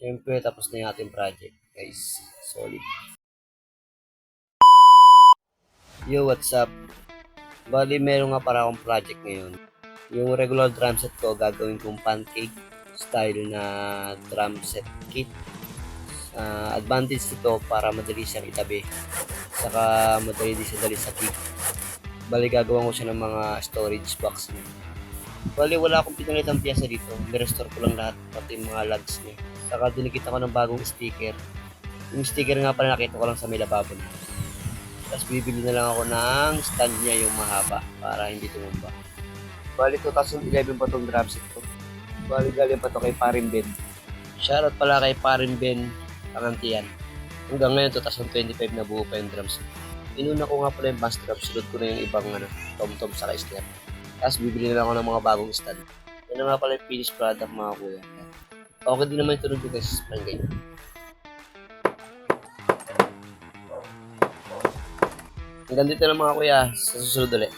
Siyempre, tapos na yung ating project, guys. Solid. Yo, what's up? Bali, meron nga para akong project ngayon. Yung regular drum set ko, gagawin kong pancake style na drum set kit. Advantage nito para madali siyang itabi. Saka madali din siya dali sa kit. Bali, gagawa ko siya ng mga storage box niya. Bali, wala akong pinalitang piyasa dito. Nirestore ko lang lahat, pati yung mga lugs niya. Saka dinikit ako ng bagong sticker. Yung sticker nga pala nakita ko lang sa may lababo niya. Tapos bibili na lang ako ng stand niya yung mahaba para hindi tumumba. Bali 2011 pa itong drum set ko. Bali galing pa to kay Parin Ben. Shoutout pala kay Parin Ben Pangantian. Hanggang ngayon 2025 na buo pa yung drum set. Inuna ko nga pala yung bass drum, sunod ko na yung ibang tom-tom sa snare. Tapos bibili na lang ako ng mga bagong stand. Yan na nga pala yung finished product mga kuya. Okay din naman yung tunog ko guys, parang ganyan. Hanggang dito na mga kuya, sa susunod ulit.